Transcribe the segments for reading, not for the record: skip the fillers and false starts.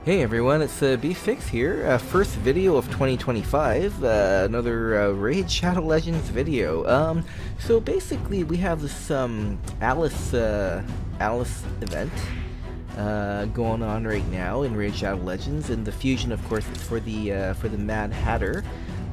Hey everyone, it's B6 here. First video of 2025, another Raid Shadow Legends video. So basically we have this Alice event going on right now in Raid Shadow Legends, and the fusion, of course, is for the Mad Hatter.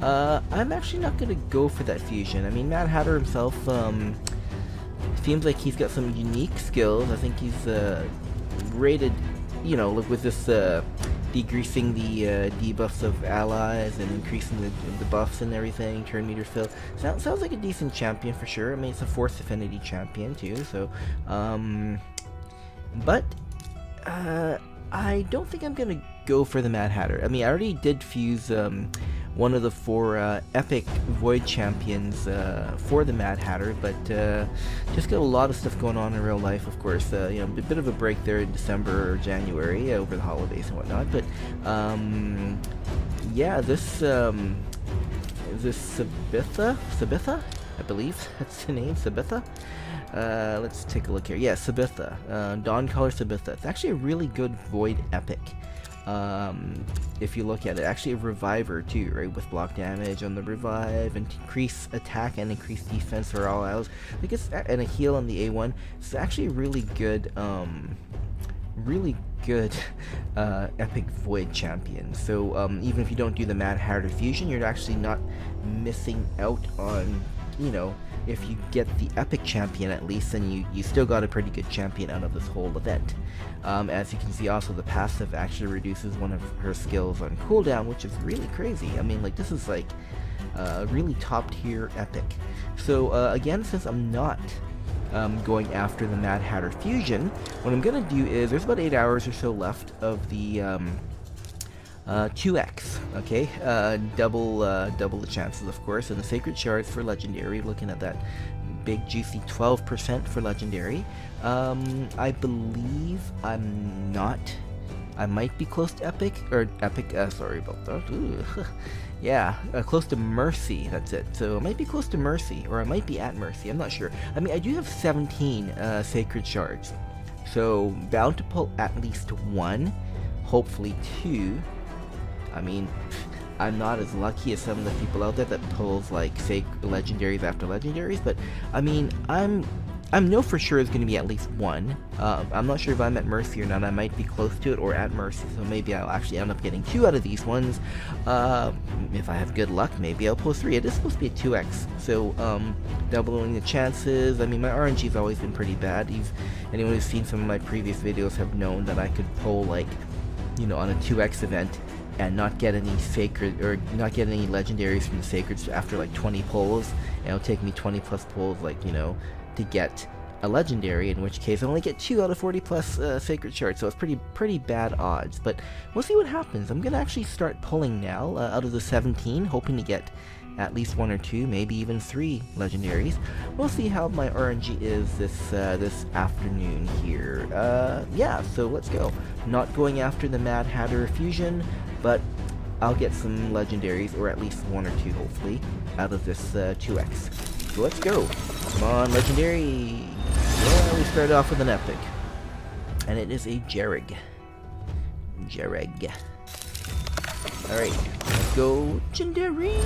I'm actually not gonna go for that fusion. I mean, Mad Hatter himself seems like he's got some unique skills. I think he's rated, you know, look, with this decreasing the debuffs of allies and increasing the buffs and everything, turn meter fill. Sounds like a decent champion for sure. I mean, it's a Force Affinity champion too, so but I don't think I'm gonna go for the Mad Hatter. I mean, I already did fuse one of the 4 epic Void champions for the Mad Hatter, but just got a lot of stuff going on in real life, of course. You know, a bit of a break there in December or January over the holidays and whatnot. But yeah, this Sabitha, I believe that's the name, Sabitha. Let's take a look here. Yeah, Sabitha, Dawncaller Sabitha. It's actually a really good Void epic. If you look at it, actually a reviver too, right, with block damage on the revive and increase attack and increase defense for all allies. Like it's, and a heal on the A1. It's actually a really good epic Void champion. So even if you don't do the Mad Hatter fusion, you're actually not missing out on, you know, if you get the epic champion at least, then you still got a pretty good champion out of this whole event. As you can see, also the passive actually reduces one of her skills on cooldown, which is really crazy. I mean, like, this is like really top tier epic. So again, since I'm not going after the Mad Hatter fusion, what I'm gonna do is, there's about 8 hours or so left of the 2x, okay, double the chances, of course, and the Sacred Shards for Legendary, looking at that big juicy 12% for Legendary. I believe I might be close to Epic, sorry about that, ooh, yeah, close to Mercy, that's it. So I might be close to Mercy, or I might be at Mercy, I'm not sure. I mean, I do have 17 Sacred Shards, so bound to pull at least 1, hopefully 2. I mean, I'm not as lucky as some of the people out there that pulls like, say, legendaries after legendaries, but I mean, I'm know for sure it's going to be at least 1. I'm not sure if I'm at Mercy or not. I might be close to it or at Mercy, so maybe I'll actually end up getting 2 out of these ones. If I have good luck, maybe I'll pull 3. It is supposed to be a 2x, so doubling the chances. I mean, my RNG's always been pretty bad. Anyone who's seen some of my previous videos have known that I could pull, like, you know, on a 2x event and not get any sacred, or not get any legendaries from the sacreds after like 20 pulls, and it'll take me 20 plus pulls, like, you know, to get a legendary, in which case I only get 2 out of 40 plus Sacred Shards, so it's pretty bad odds. But we'll see what happens. I'm gonna actually start pulling now out of the 17, hoping to get at least 1 or 2, maybe even 3 legendaries. We'll see how my RNG is this afternoon here. Yeah, so let's go. Not going after the Mad Hatter fusion, but I'll get some legendaries, or at least 1 or 2 hopefully, out of this 2x. So let's go. Come on, legendary. Yeah, we started off with an epic, and it is a Jereg. Alright, let's go legendary.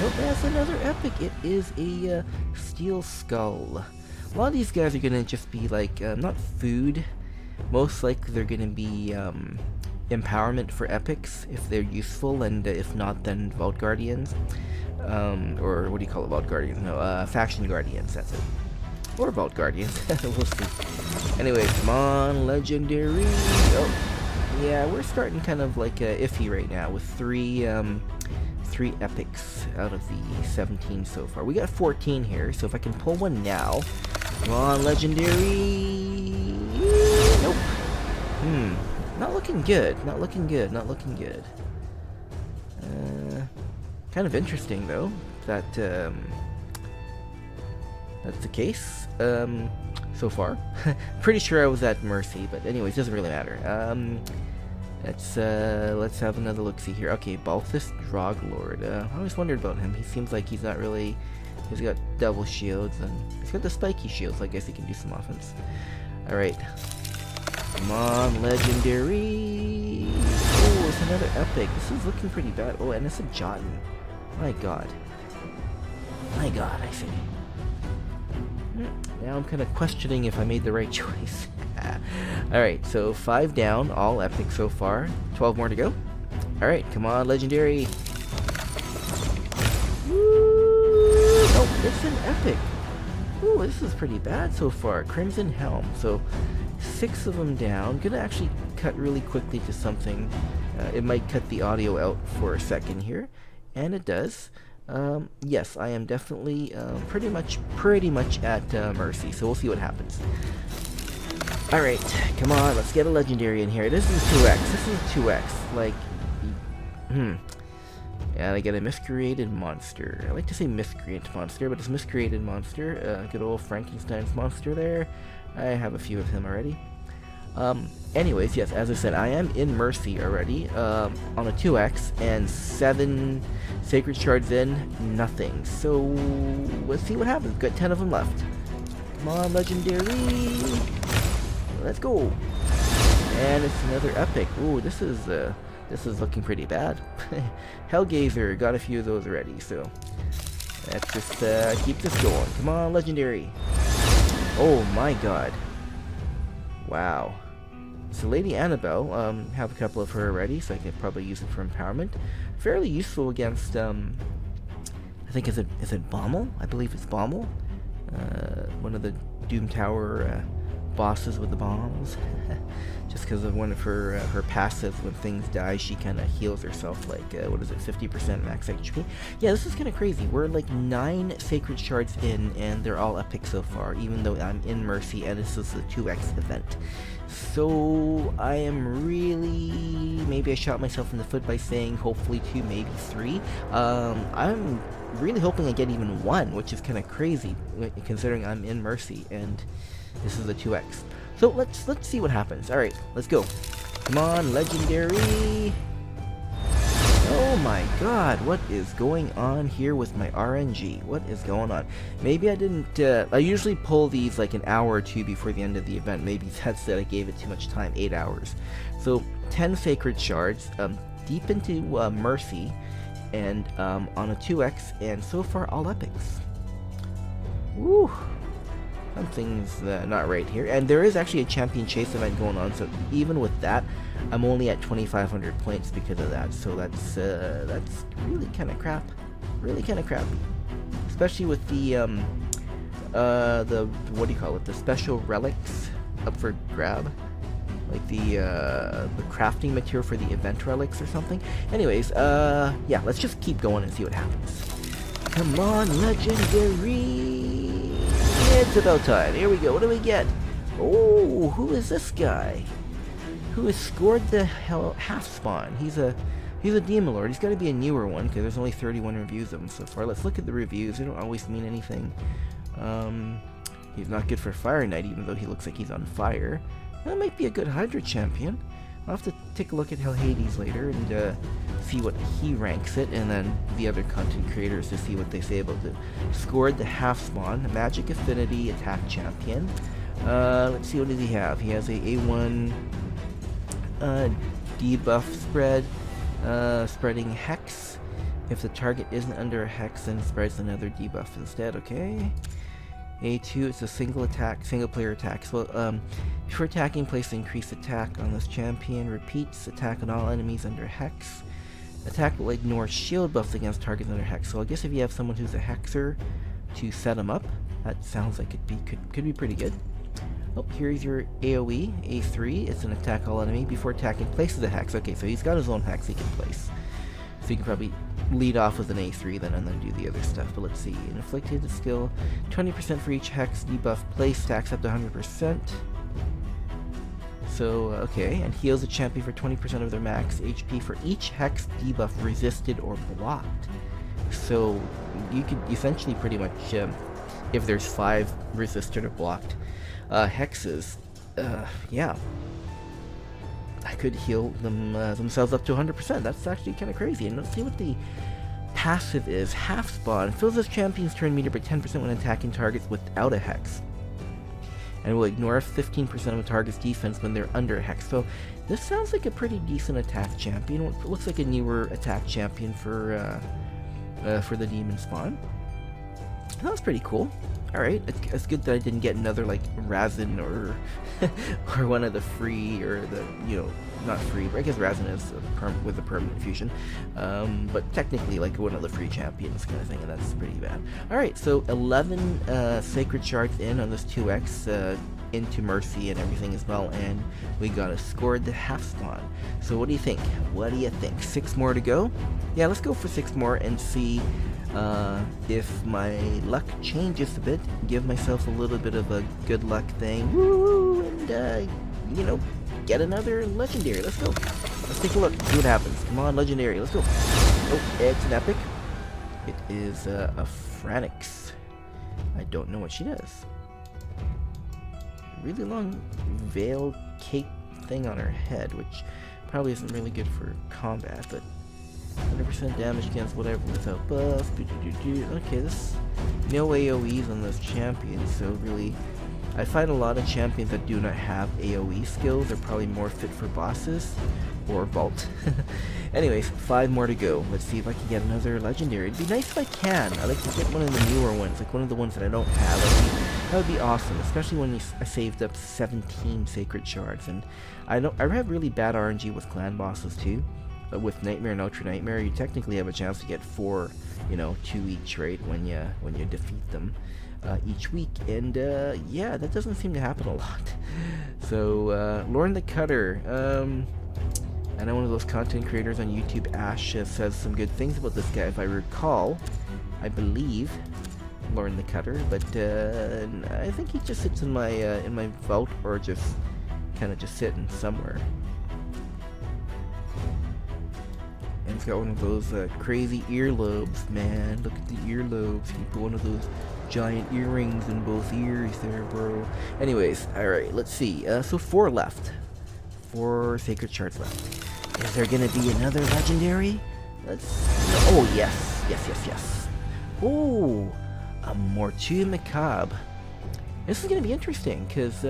Nope, that's another epic. It is a Steel Skull. A lot of these guys are gonna just be like, not food. Most likely they're gonna be empowerment for epics if they're useful, and if not, then Vault Guardians. Or what do you call it? Vault Guardians? No, Faction Guardians, that's it. Or Vault Guardians. We'll see. Anyway, come on, legendary. Oh, yeah, we're starting kind of like iffy right now with 3 epics out of the 17 so far. We got 14 here, so if I can pull one now. Come on, legendary. Nope. Not looking good. Not looking good. Kind of interesting though that that's the case so far. Pretty sure I was at Mercy, but anyways, doesn't really matter. Let's have another look-see here. Okay, Balthus Droglord. I always wondered about him. He seems like he's not really. He's got double shields, and he's got the spiky shields. So I guess he can do some offense. All right. Come on, legendary. epic. This is looking pretty bad. Oh, and it's a Jotun. My god. My god, I say. Now I'm kind of questioning if I made the right choice. Alright, so 5 down, all epic so far. 12 more to go. Alright, come on, legendary. Woo! Oh, it's an epic. Ooh, this is pretty bad so far. Crimson Helm. So 6 of them down. Gonna actually cut really quickly to something. It might cut the audio out for a second here. And it does. Yes, I am definitely pretty much at Mercy, so we'll see what happens. Alright, come on, let's get a legendary in here. This is 2x, this is 2x, like, and I get a miscreated monster. I like to say miscreant monster, but it's miscreated monster, good old Frankenstein's monster there. I have a few of him already. Anyways, yes, as I said, I am in Mercy already, on a 2x, and 7 Sacred Shards in, nothing. So, let's see what happens. Got 10 of them left. Come on, legendary! Let's go! And it's another epic. Ooh, this is looking pretty bad. Hellgazer, got a few of those already, so let's just keep this going. Come on, legendary! Oh my god. Wow. So Lady Annabelle, have a couple of her already, so I could probably use it for empowerment. Fairly useful against, I think, is it Bommel? I believe it's Bommel. One of the Doom Tower bosses with the bombs. Just because of one of her passives, when things die, she kind of heals herself, like, what is it, 50% max HP? Yeah, this is kind of crazy. We're like 9 Sacred Shards in, and they're all epic so far, even though I'm in Mercy, and this is the 2x event. So, I am really... Maybe I shot myself in the foot by saying hopefully 2, maybe 3. I'm really hoping I get even 1, which is kind of crazy, considering I'm in Mercy, and this is the 2x. So let's see what happens. Alright, let's go. Come on, legendary! Oh my god, what is going on here with my RNG? What is going on? Maybe I didn't, I usually pull these like an hour or 2 before the end of the event. Maybe that's that I gave it too much time, 8 hours. So, 10 Sacred Shards, deep into Mercy, and on a 2x, and so far all epics. Woo! Something's not right here. And there is actually a champion chase event going on, so even with that, I'm only at 2,500 points because of that. So that's really kind of crap. Really kind of crappy. Especially with the what do you call it? The special relics up for grab. Like the crafting material for the event relics or something. Anyways, yeah, let's just keep going and see what happens. Come on, legendary! It's about time. Here we go. What do we get? Oh, who is this guy? Who has scored the half spawn? He's a demon lord. He's got to be a newer one because there's only 31 reviews of him so far. Let's look at the reviews. They don't always mean anything. He's not good for Fire Knight, even though he looks like he's on fire. That might be a good Hydra champion. I'll have to take a look at Hades later and see what he ranks it, and then the other content creators to see what they say about it. Scored the half spawn, Magic Affinity attack champion. Let's see, what does he have? He has a A1 debuff spread, spreading Hex. If the target isn't under a Hex, then spreads another debuff instead. Okay. A2, it's a single player attack. So, before attacking, place increased attack on this champion. Repeats, attack on all enemies under Hex. Attack will ignore shield buffs against targets under Hex. So I guess if you have someone who's a Hexer to set him up, that sounds like it could be pretty good. Oh, here's your AoE, A3. It's an attack all enemy. Before attacking, places a Hex. Okay, so he's got his own Hex he can place. So you can probably lead off with an A3 then and then do the other stuff. But let's see. An inflicted skill, 20% for each Hex debuff place, stacks up to 100%. So, okay, and heals a champion for 20% of their max HP for each Hex debuff resisted or blocked. So, you could essentially pretty much, if there's 5 resisted or blocked Hexes, yeah, I could heal them themselves up to 100%. That's actually kind of crazy. And let's see what the passive is. Half spawn fills this champion's turn meter by 10% when attacking targets without a Hex. and will ignore 15% of a target's defense when they're under a hex. So this sounds like a pretty decent attack champion. It looks like a newer attack champion for the demon spawn. That was pretty cool. Alright, it's good that I didn't get another, like, Razin or or one of the free, or the, you know, not free, but I guess Razin is with a permanent fusion. But technically, like, one of the free champions kind of thing, and that's pretty bad. Alright, so 11 Sacred Shards in on this 2x, into Mercy and everything as well, and we got a scored the half spawn. So what do you think? What do you think? 6 more to go? Yeah, let's go for 6 more and see if my luck changes a bit, give myself a little bit of a good luck thing, woo, and you know, get another legendary. Let's go. Let's take a look, see what happens. Come on, legendary, let's go. Oh, it's an epic. It is a Franix. I don't know what she does. Really long veil cape thing on her head, which probably isn't really good for combat, but 100% damage against whatever without buff. Okay, this no AoEs on those champions, so really I find a lot of champions that do not have AoE skills are probably more fit for bosses or vault. Anyways, 5 more to go. Let's see if I can get another legendary. It'd be nice if I can. I like to get one of the newer ones, like one of the ones that I don't have. That would be awesome, especially when I saved up 17 Sacred Shards. And I have really bad RNG with clan bosses too. With Nightmare and Ultra Nightmare, you technically have a chance to get 4, you know, 2 each, right, when you defeat them each week, and yeah, that doesn't seem to happen a lot. So Lauren the Cutter, I know one of those content creators on YouTube, Ash, says some good things about this guy, if I recall. I believe Lauren the Cutter, but I think he just sits in my vault, or just kind of just sitting somewhere. And it's got one of those crazy earlobes, man. Look at the earlobes. You put one of those giant earrings in both ears there, bro. Anyways, alright, let's see. So 4 left. 4 Sacred Shards left. Is there gonna be another legendary? Oh, yes. Yes. Oh, a Mortu Macabre. This is gonna be interesting, because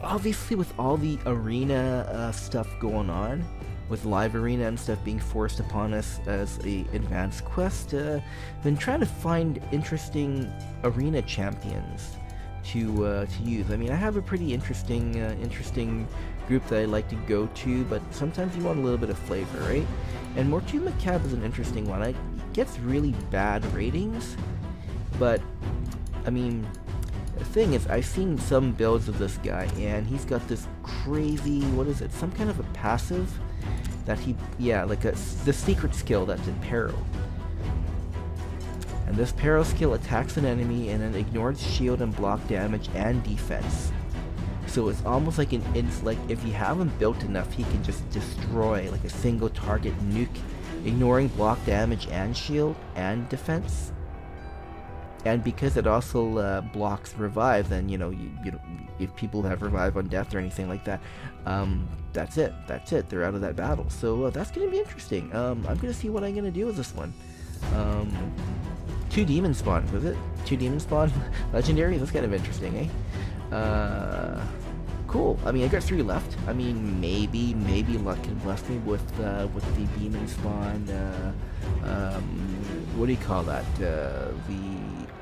obviously with all the arena stuff going on, with live arena and stuff being forced upon us as a advanced quest, been trying to find interesting arena champions to use. I mean, I have a pretty interesting group that I like to go to, but sometimes you want a little bit of flavor, right? And Mortu Macabre is an interesting one. It gets really bad ratings, but I mean, the thing is, I've seen some builds of this guy, and he's got this crazy, what is it, some kind of a passive that the secret skill that's in Peril. And this Peril skill attacks an enemy and then ignores shield and block damage and defense. So it's almost like like if you have him built enough, he can just destroy like a single target nuke, ignoring block damage and shield and defense. And because it also blocks revive, then you know, if people have revive on death or anything like that, that's it. They're out of that battle. So that's gonna be interesting. I'm gonna see what I'm gonna do with this one. 2 demon spawn, was it? 2 demon spawn legendaries. That's kind of interesting, eh? Cool. I mean, I got 3 left. I mean, maybe luck can bless me with the demon spawn. What do you call that?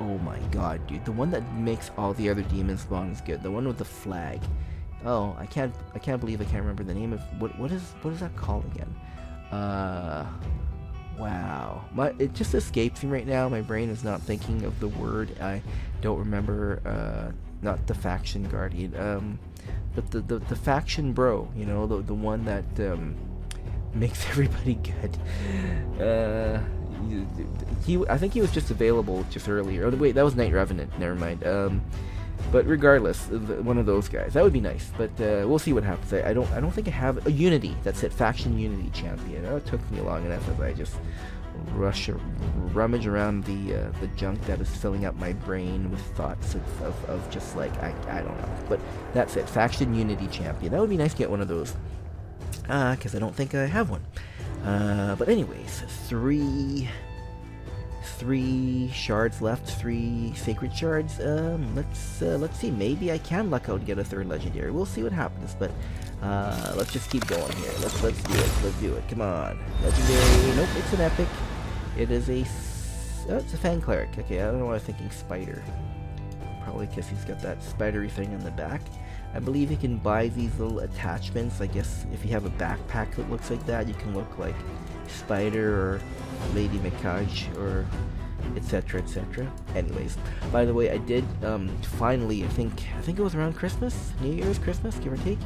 Oh my god, dude, the one that makes all the other demon spawns good. The one with the flag. Oh, I can't believe I can't remember the name of what is that called again? Wow. It just escapes me right now. My brain is not thinking of the word. I don't remember. Not the faction guardian. But the faction bro. You know, the one that makes everybody good. I think he was just available just earlier. Oh wait, that was Night Revenant. Never mind. But regardless, one of those guys, that would be nice. But we'll see what happens. I don't think I have a Unity. That's it, faction Unity champion. Oh, it took me long enough as I just rummage around the junk that is filling up my brain with thoughts of just like I don't know. But that's it, faction Unity champion. That would be nice to get one of those. Because I don't think I have one. But anyways, 3 3 shards left, 3 sacred shards. Let's see. Maybe I can luck out and get a 3rd legendary. We'll see what happens, but let's just keep going here. Let's do it. Let's do it. Come on, legendary. Nope, it's an epic. It is a. Oh, it's a Fang Cleric. Okay, I don't know why I'm thinking spider. Probably because he's got that spidery thing in the back. I believe you can buy these little attachments. I guess if you have a backpack that looks like that, you can look like Spider or Lady Mikaj or etc, etc. Anyways, by the way, I did finally, I think it was around Christmas, New Year's, Christmas, give or take,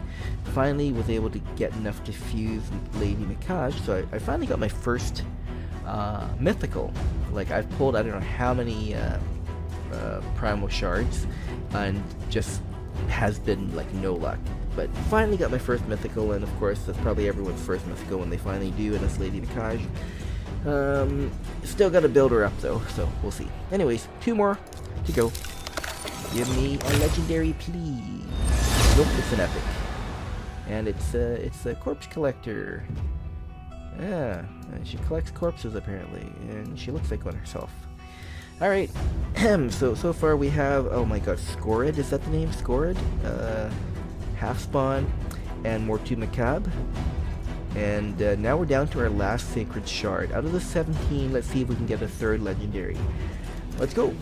finally was able to get enough to fuse Lady Mikaj. So I finally got my first mythical. Like, I've pulled I don't know how many primal shards and just has been like no luck, but finally got my first mythical, and of course that's probably everyone's first mythical when they finally do, and it's Lady Mikaj. Still gotta build her up though, so we'll see. Anyways, 2 more to go. Give me a legendary, please. Nope, it's an epic, and it's a corpse collector. Yeah, she collects corpses apparently, and she looks like one herself. Alright, so far we have, oh my god, Scorid, is that the name? Scorid? Half Spawn, and Mortu Macabre. And now we're down to our last Sacred Shard. Out of the 17, let's see if we can get a 3rd legendary. Let's go!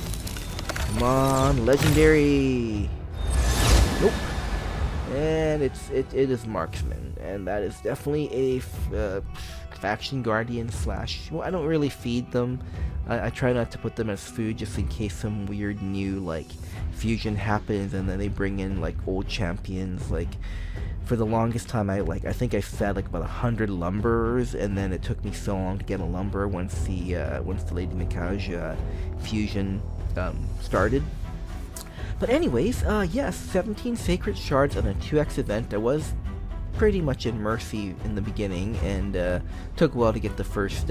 Come on, legendary! Nope. And it is Marksman, and that is definitely a faction guardian / well, I don't really feed them. I try not to put them as food just in case some weird new like fusion happens and then they bring in like old champions. Like, for the longest time I think I fed like about 100 lumberers, and then it took me so long to get a lumber once the Lady Mikaj fusion started. But anyways, yes, 17 sacred shards on a 2x event. I was pretty much in Mercy in the beginning, and took a while to get the first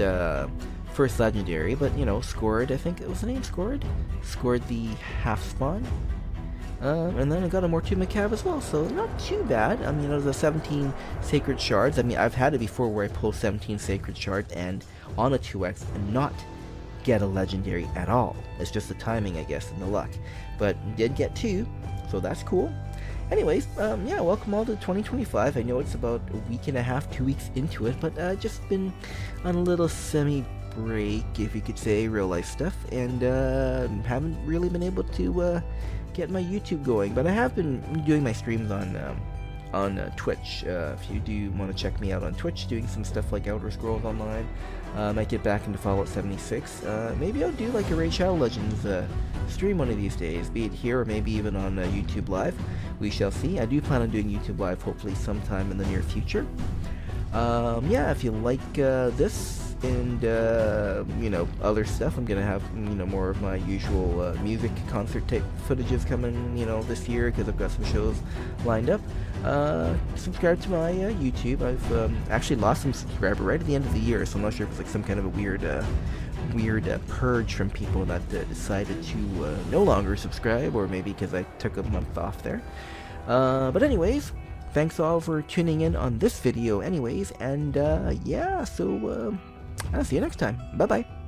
legendary, but you know, Scored, I think it was the name, Scored the half spawn, and then I got a Mortu Macabre as well, so not too bad. I mean, out of the 17 sacred shards, I mean, I've had it before where I pull 17 sacred shards and on a 2x and not get a legendary at all. It's just the timing, I guess, and the luck, but did get 2, so that's cool. Anyways, yeah, welcome all to 2025. I know it's about a week and a half, 2 weeks into it, but just been on a little semi-break, if you could say, real life stuff, and haven't really been able to get my YouTube going, but I have been doing my streams on Twitch. If you do want to check me out on Twitch, doing some stuff like Elder Scrolls Online, might get back into Fallout 76. Maybe I'll do like a Raid Shadow Legends stream one of these days, be it here or maybe even on YouTube Live. We shall see. I do plan on doing YouTube Live hopefully sometime in the near future. Yeah, if you like this and you know, other stuff, I'm gonna have, you know, more of my usual music concert type footages coming, you know, this year, because I've got some shows lined up. Subscribe to my YouTube. I've actually lost some subscribers right at the end of the year, so I'm not sure if it's like some kind of a weird purge from people that decided to no longer subscribe, or maybe because I took a month off there. But anyways, thanks all for tuning in on this video anyways, and yeah, so I'll see you next time. Bye bye.